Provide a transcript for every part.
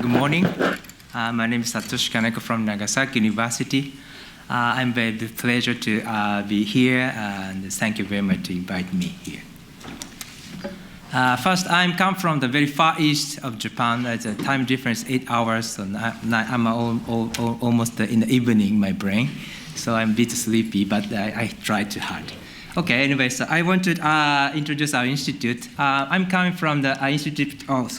good morning. My name is Satoshi Kaneko from Nagasaki University. I'm very pleased to be here, and thank you very much to invite me here. First, I come from the very far east of Japan. It's a time difference 8 hours, so I'm almost in the evening, my brain. So I'm a bit sleepy, but I try too hard. Okay, anyway, so I want to introduce our institute. I'm coming from the Institute of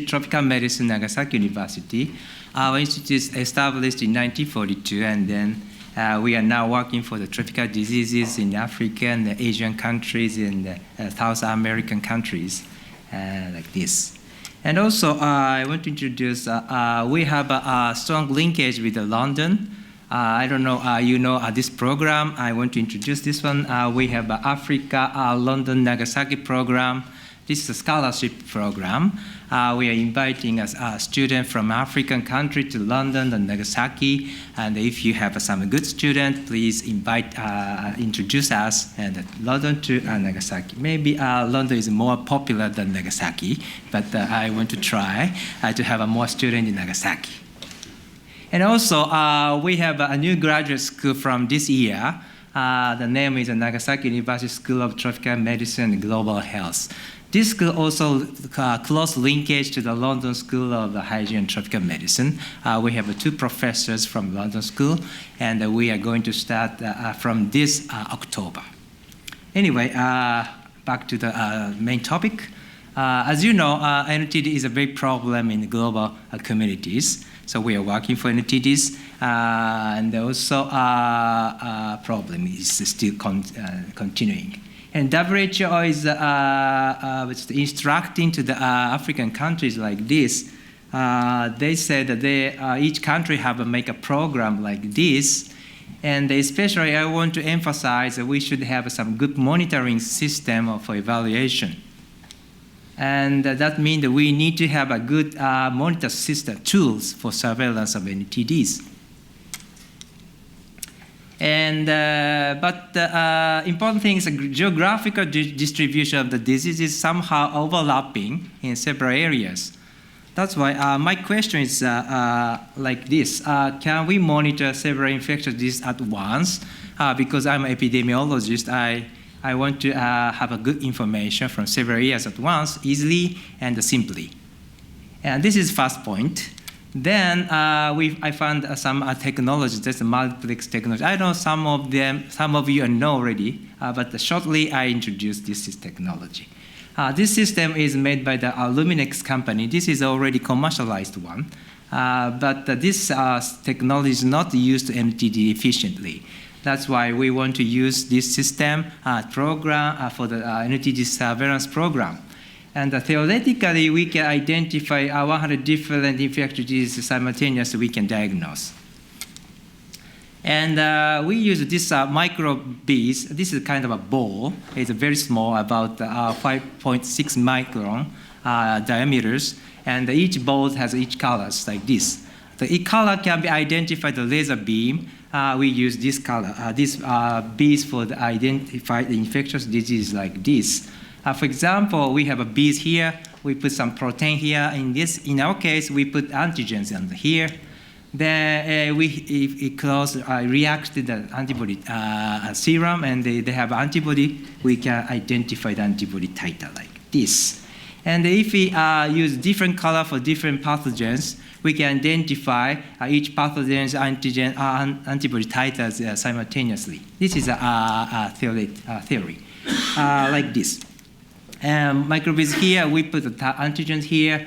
Tropical Medicine, Nagasaki University. Our institute is established in 1942, and then we are now working for the tropical diseases in Africa and the Asian countries and the South American countries, like this. And also, I want to introduce, we have a strong linkage with London. I don't know, this program. I want to introduce this one. We have Africa, London, Nagasaki program. This is a scholarship program. We are inviting a student from African country to London and Nagasaki. And if you have some good student, please introduce us and London to Nagasaki. Maybe London is more popular than Nagasaki, but I want to try to have more students in Nagasaki. And also, we have a new graduate school from this year. The name is the Nagasaki University School of Tropical Medicine and Global Health. This school also close linkage to the London School of Hygiene and Tropical Medicine. We have 2 professors from London School, and we are going to start from this October. Anyway, back to the main topic. As you know, NTD is a big problem in the global communities. So we are working for NTDs, and also problem is still continuing. And WHO is instructing to the African countries like this. They said that each country have to make a program like this. And especially I want to emphasize that we should have some good monitoring system for evaluation. And that means that we need to have a good monitor system, tools for surveillance of NTDs. And, but the important thing is the geographical distribution of the disease is somehow overlapping in several areas. That's why my question is like this. Can we monitor several infectious diseases at once? Because I'm an epidemiologist, I want to have a good information from several areas at once, easily and simply. And this is first point. Then I found some technologies, that's multiplex technology. I know some of you know already, but shortly I introduced this technology. This system is made by the Luminex company. This is already commercialized one, but this technology is not used NTD efficiently. That's why we want to use this system program for the NTD surveillance program. And theoretically, we can identify 100 different infectious diseases simultaneously we can diagnose. And we use this microbeads. This is kind of a ball. It's very small, about 5.6 micron diameters. And each ball has each colors like this. Each color can be identified with the laser beam. We use this color, these beads for the identify the infectious disease like this. For example, we have a beads here. We put some protein here. In our case, we put antigens under here. Then it reacts to the antibody serum, and they have antibody. We can identify the antibody titer like this. And if we use different color for different pathogens, we can identify each pathogen's antibody titers simultaneously. This is a theory, like this. Microbeads here, we put the antigens here,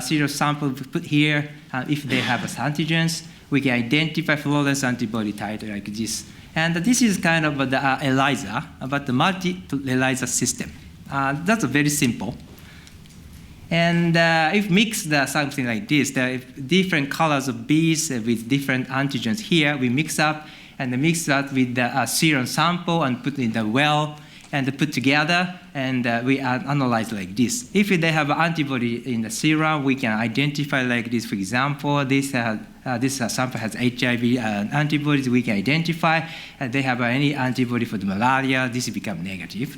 serial sample we put here. If they have antigens, we can identify fluorescence antibody titer like this. And this is kind of the ELISA, but the multi-ELISA system. That's very simple. And if mix something like this, there are different colors of beads with different antigens here, we mix up and mix that with the serum sample and put in the well and put together, and we analyze like this. If they have an antibody in the serum, we can identify like this. For example, this sample has HIV antibodies, we can identify. They have any antibody for the malaria, this becomes negative.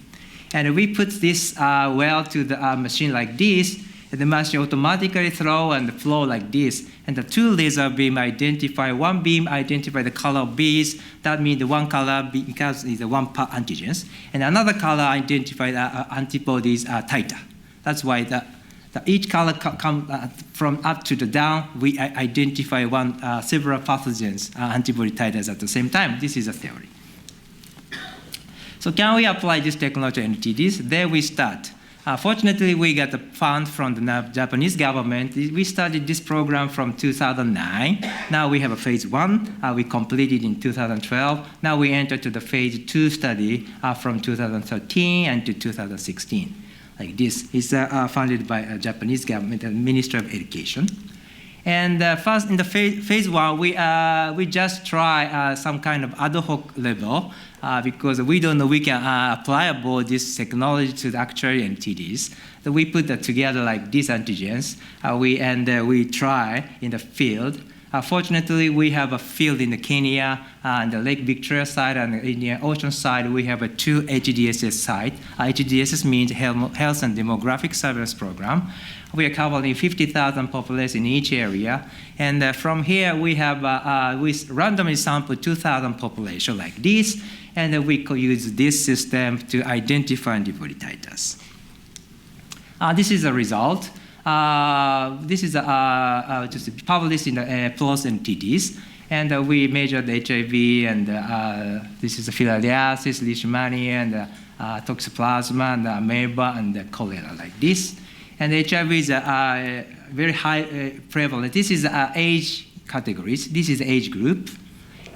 And we put this well to the machine like this, the machine automatically throw and flow like this. And the two laser beam identify, one beam identify the color of beads. That means the one color because it's the one antigens. And another color identify the antibodies titer. That's why each color come from up to the down. We identify several pathogens antibody titers at the same time. This is a theory. So can we apply this technology to NTDs? There we start. Fortunately, we got the fund from the Japanese government. We started this program from 2009. Now we have a phase 1. We completed in 2012. Now we entered to the phase 2 study from 2013 and to 2016. Like this. It's funded by a Japanese government, the Ministry of Education. And first in the phase 1, we just try some kind of ad hoc level because we don't know we can apply about this technology to the actual NTDs. So we put that together like these antigens. We try in the field. Fortunately, we have a field in Kenya, and the Lake Victoria side, and in the ocean side, we have 2 HDSS sites. HDSS means Health and Demographic Surveillance Program. We are covering 50,000 population in each area. And from here, we have we randomly sample 2,000 population like this, and we could use this system to identify antibody titers. This is the result. This is just published in the PLOS NTDs, and we measured HIV, and this is filariasis, leishmania, and toxoplasma, and amoeba, and cholera like this. And HIV is very high prevalence. This is age categories. This is age group,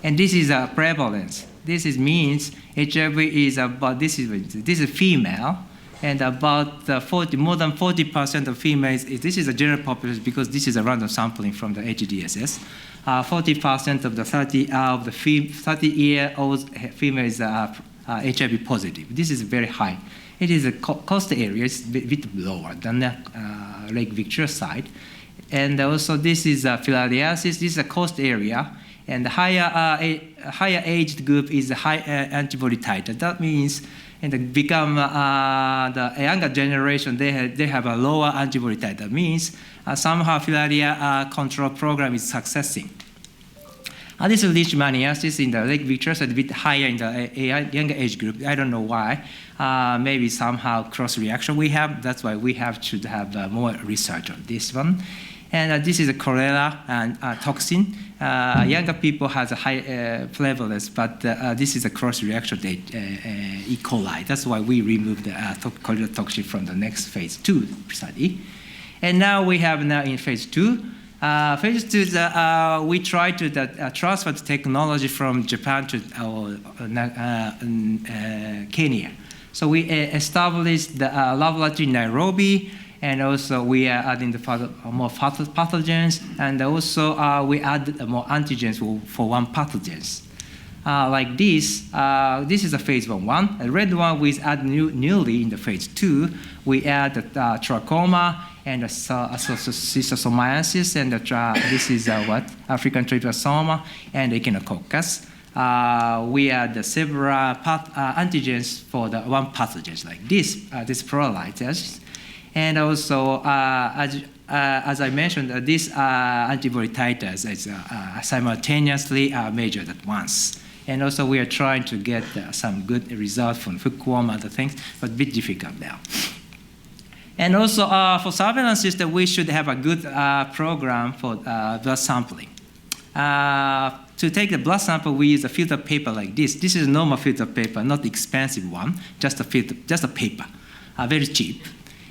and this is prevalence. This means HIV is about this is female. And about more than 40% of females, this is a general population because this is a random sampling from the HDSS. 40% of the 30-year-old females are HIV positive. This is very high. It is a coast area, it's a bit lower than the Lake Victoria side. And also this is filariasis, this is a coast area. And the higher aged group is the high antibody titer. That means become the younger generation, they have a lower antibody titer. That means somehow filaria control program is successing. This is leishmaniasis in the Lake Victoria, so a bit higher in the younger age group. I don't know why. Maybe somehow cross reaction we have. That's why we should have more research on this one. And this is a cholera and toxin. Younger people has a high prevalence, but this is a cross reaction to E. coli. That's why we removed the cholera toxin from the next phase 2 study. And now we have in phase 2. Phase 2 is we try to transfer the technology from Japan to Kenya. So we established the laboratory in Nairobi. And also we are adding more pathogens, and also we add more antigens for one pathogens. Like this, this is a phase 1. The red one we add newly in the phase 2. We add the trachoma and the schistosomiasis, and this is African trypanosoma and echinococcus. We add several antigens for the one pathogens like this proliters. And also, as I mentioned, these antibody titers is simultaneously measured at once. And also, we are trying to get some good results from hookworm and other things, but a bit difficult now. And also, for surveillance system, we should have a good program for blood sampling. To take the blood sample, we use a filter paper like this. This is a normal filter paper, not expensive one, just a paper, very cheap.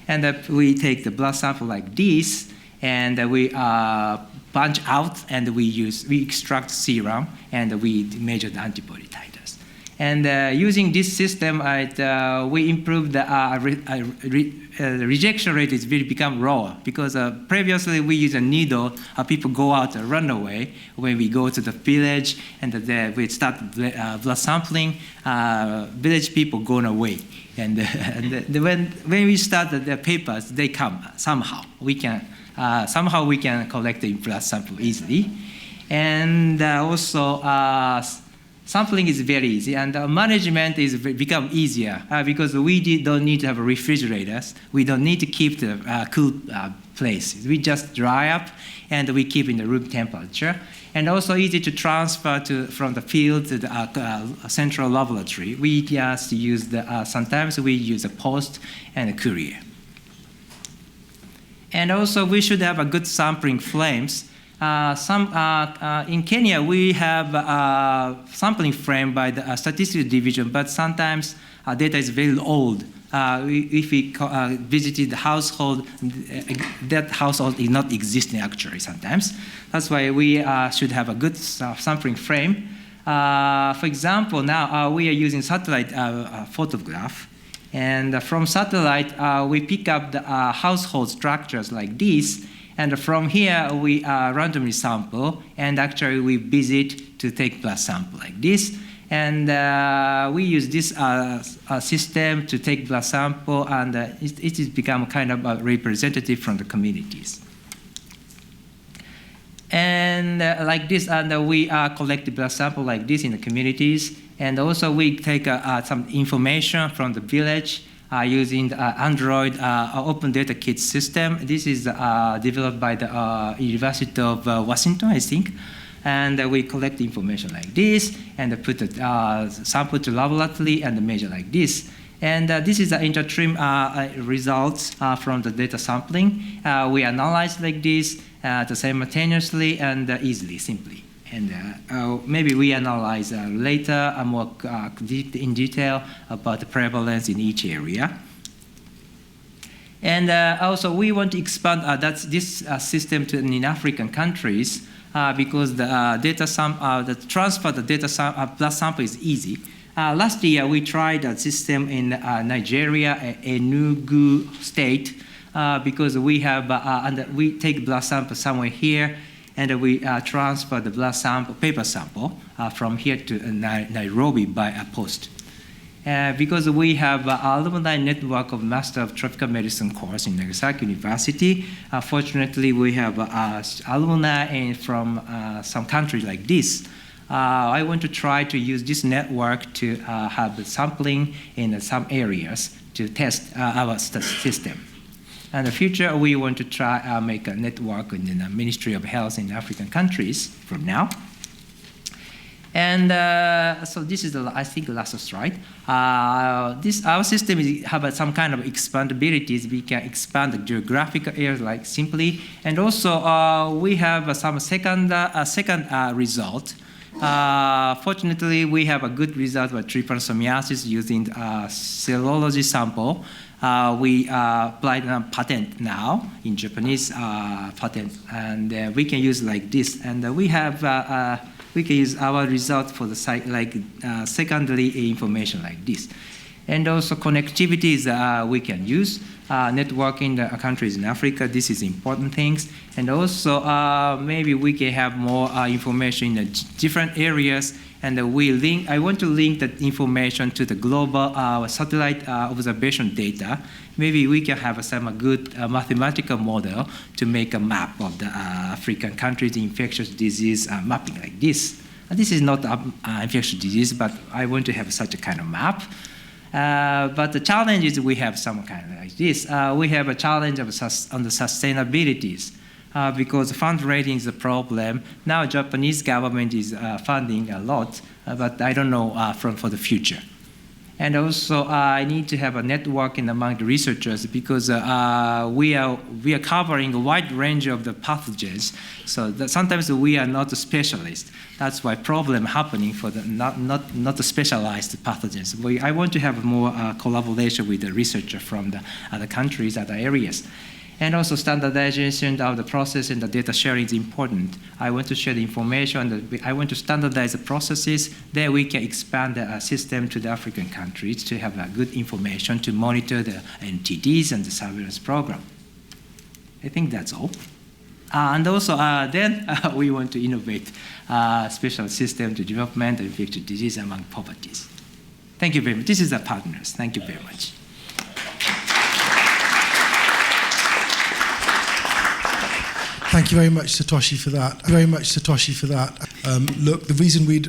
And we take the blood sample like this, and we punch out, and we extract serum, and we measure the antibody titers. And using this system, we improve the rejection rate is become lower, because previously we use a needle, people go out and run away when we go to the village, and we start blood sampling, village people go away. And when we start the papers, they come somehow. Somehow we can collect the blood sample easily. And also, Sampling is very easy, and management is become easier because we don't need to have refrigerators. We don't need to keep the cool places. We just dry up, and we keep in the room temperature. And also easy to transfer from the field to the central laboratory. We just use sometimes we use a post and a courier. And also we should have a good sampling frames. In Kenya, we have a sampling frame by the statistical division, but sometimes data is very old. If we visited the household, that household is not existing actually sometimes. That's why we should have a good sampling frame. For example, now we are using satellite photograph. And from satellite, we pick up the household structures like this. And from here, we randomly sample. And actually, we visit to take blood sample like this. And we use this system to take blood sample, and it has become kind of a representative from the communities. And like this, and we collect the blood sample like this in the communities. And also we take some information from the village using the Android Open Data Kit system. This is developed by the University of Washington, I think. And we collect information like this, and put the sample to laboratory and measure like this. And this is the intertrim results from the data sampling. We analyze like this simultaneously and easily, simply. And maybe we analyze later more in detail about the prevalence in each area. And also we want to expand this system to in African countries because the transfer of the data blood sample is easy. Last year we tried a system in Nigeria, Enugu state, because we have we take blood sample somewhere here, and we transfer the blood sample, paper sample, from here to Nairobi by a post. Because we have an alumni network of Master of Tropical Medicine course in Nagasaki University. Fortunately, we have alumni from some countries like this. I want to try to use this network to have the sampling in some areas to test our system. In the future, we want to try make a network in the Ministry of Health in African countries from now. And so this is, I think, the last slide. Our system has some kind of expandabilities. We can expand the geographical areas like simply. And also, we have some second result. Fortunately, we have a good result with trypanosomiasis using serology sample. We applied a patent now in Japanese patent, and we can use like this. And we have we can use our result for the secondary information like this. And also connectivities we can use. Networking the countries in Africa, this is important things. And also maybe we can have more information in different areas. And I want to link that information to the global satellite observation data. Maybe we can have some good mathematical model to make a map of the African countries' infectious disease mapping like this. And this is not infectious disease, but I want to have such a kind of map. But the challenge is we have some kind of like this. We have a challenge on the sustainabilities. Because fundraising is a problem. Now Japanese government is funding a lot, but I don't know for the future. And also I need to have a networking among the researchers because we are covering a wide range of the pathogens. So that sometimes we are not a specialist. That's why problem happening for the not the specialized pathogens. I want to have more collaboration with the researcher from the other countries, other areas. And also standardization of the process and the data sharing is important. I want to share the information, I want to standardize the processes, then we can expand the system to the African countries to have good information to monitor the NTDs and the surveillance program. I think that's all. And also then we want to innovate special system to development of infectious disease among poverties. Thank you very much. This is the partners. Thank you very much. Thank you very much, Satoshi, for that. Look, the reason we'd